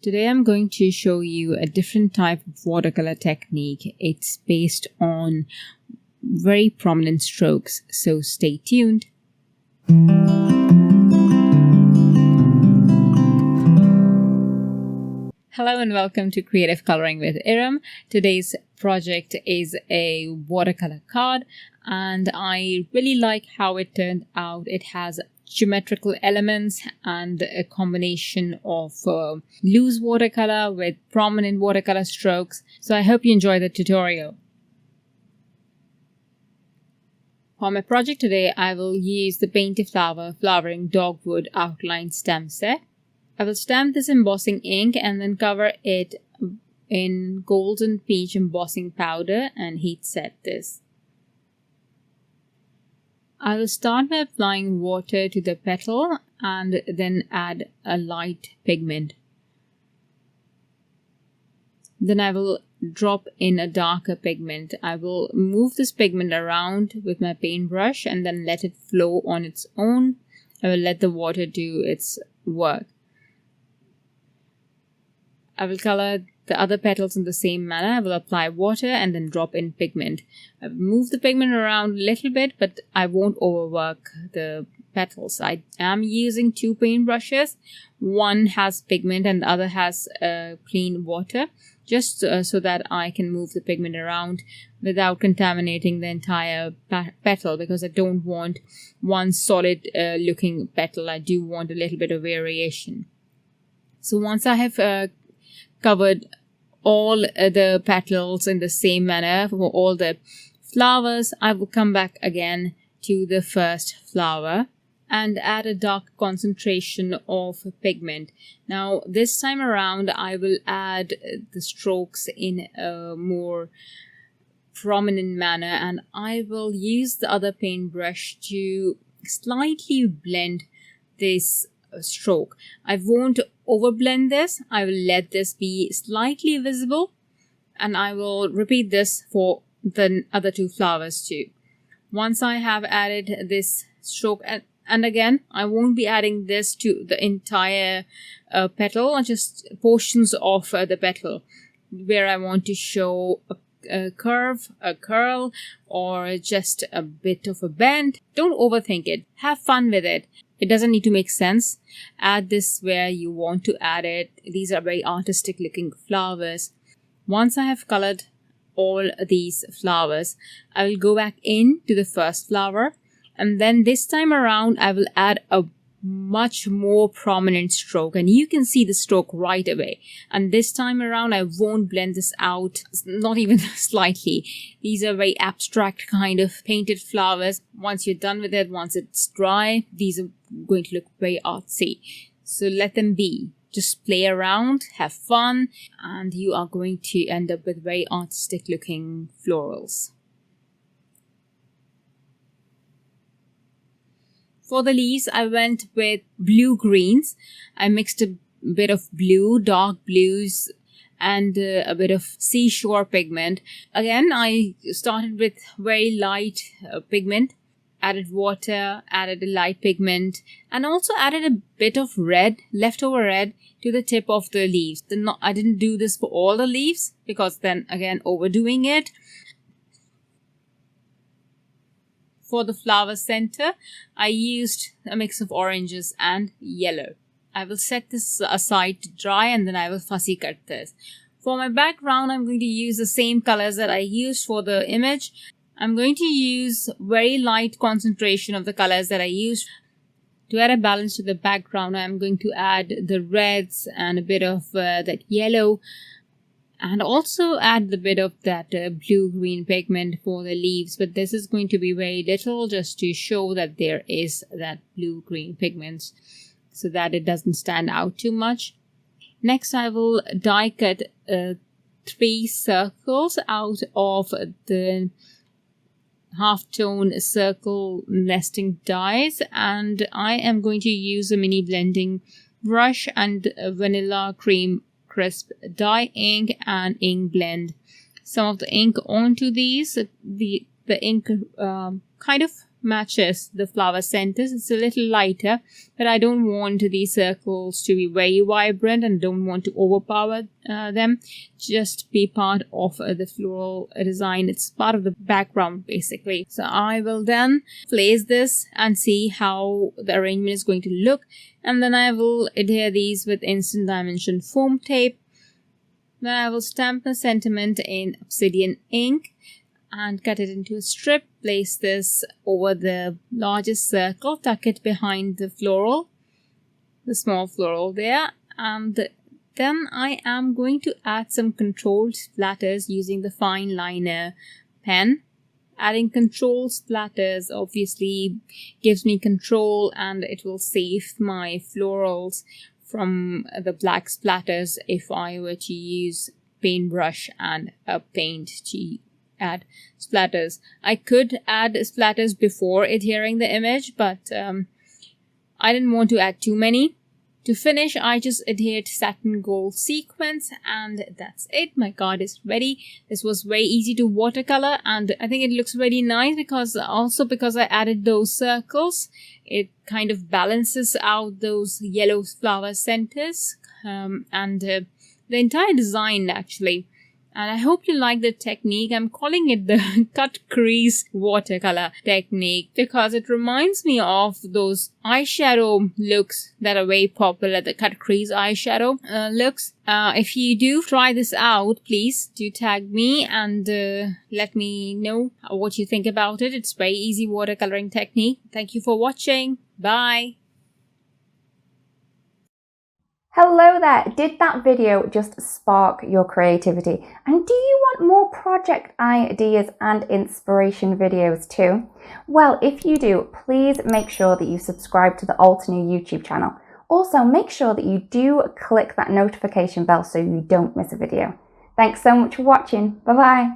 Today I'm going to show you a different type of watercolor technique. It's based on very prominent strokes, so stay tuned. Hello and welcome to Creative Coloring with Iram. Today's project is a watercolor card and I really like how it turned out. It has geometrical elements and a combination of loose watercolor with prominent watercolor strokes. So I hope you enjoy the tutorial. For my project today, I will use the Paint a Flower Flowering Dogwood Outline Stamp Set. I will stamp this embossing ink and then cover it in golden peach embossing powder and heat set this. I will start by applying water to the petal and then add a light pigment. Then I will drop in a darker pigment. I will move this pigment around with my paintbrush and then let it flow on its own. I will let the water do its work. I will color the other petals in the same manner. I will apply water and then drop in pigment. I will move the pigment around a little bit, but I won't overwork the petals. I am using two paint brushes. One has pigment and the other has clean water, just so that I can move the pigment around without contaminating the entire petal, because I don't want one solid looking petal. I do want a little bit of variation. So once I have covered all the petals in the same manner for all the flowers, I will come back again to the first flower and add a dark concentration of pigment. Now this time around I will add the strokes in a more prominent manner, and I will use the other paintbrush to slightly blend this stroke. I won't overblend this. I will let this be slightly visible, and I will repeat this for the other two flowers too. Once I have added this stroke, and again I won't be adding this to the entire petal, or just portions of the petal where I want to show a curve, a curl, or just a bit of a bend. Don't overthink it. Have fun with it. It doesn't need to make sense. Add this where you want to add it. These are very artistic looking flowers. Once I have colored all these flowers, I will go back into the first flower, and then this time around I will add a much more prominent stroke, and you can see the stroke right away. And this time around I won't blend this out, not even slightly. These are very abstract kind of painted flowers. Once you're done with it, once it's dry, these are going to look very artsy. So let them be. Just play around, have fun, and you are going to end up with very artistic looking florals. For the leaves, I went with blue greens. I mixed a bit of blue, dark blues, and a bit of seashore pigment. Again, I started with very light pigment, added water, added a light pigment, and also added a bit of red, leftover red, to the tip of the leaves. I didn't do this for all the leaves, because then again overdoing it. For the flower center, I used a mix of oranges and yellow. I will set this aside to dry, and then I will fussy cut this. For my background, I'm going to use the same colors that I used for the image. I'm going to use very light concentration of the colors that I used. To add a balance to the background, I'm going to add the reds and a bit of that yellow, and also add the bit of that blue-green pigment for the leaves, but this is going to be very little, just to show that there is that blue-green pigments so that it doesn't stand out too much. Next, I will die cut 3 circles out of the halftone circle nesting dies, and I am going to use a mini blending brush and vanilla cream crisp dye ink and ink blend some of the ink onto these. The ink kind of matches the flower centers. It's a little lighter, but I don't want these circles to be very vibrant and don't want to overpower them. Just be part of the floral design. It's part of the background basically. So I will then place this and see how the arrangement is going to look, and then I will adhere these with instant dimension foam tape. Then I will stamp the sentiment in obsidian ink and cut it into a strip. Place this over the largest circle, tuck it behind the floral, the small floral there, and then I am going to add some controlled splatters using the fine liner pen. Adding controlled splatters obviously gives me control, and it will save my florals from the black splatters if I were to use paintbrush and a paint to add splatters. I could add splatters before adhering the image, but I didn't want to add too many. To finish, I just adhered satin gold sequins, and that's it. My card is ready. This was very easy to watercolor, and I think it looks really nice because I added those circles. It kind of balances out those yellow flower centers and the entire design actually. And I hope you like the technique. I'm calling it the cut crease watercolor technique because it reminds me of those eyeshadow looks that are very popular, the cut crease eyeshadow looks. If you do try this out, please do tag me and let me know what you think about it. It's very easy watercoloring technique. Thank you for watching. Bye. Hello there! Did that video just spark your creativity? And do you want more project ideas and inspiration videos too? Well, if you do, please make sure that you subscribe to the Altenew YouTube channel. Also, make sure that you do click that notification bell so you don't miss a video. Thanks so much for watching. Bye bye!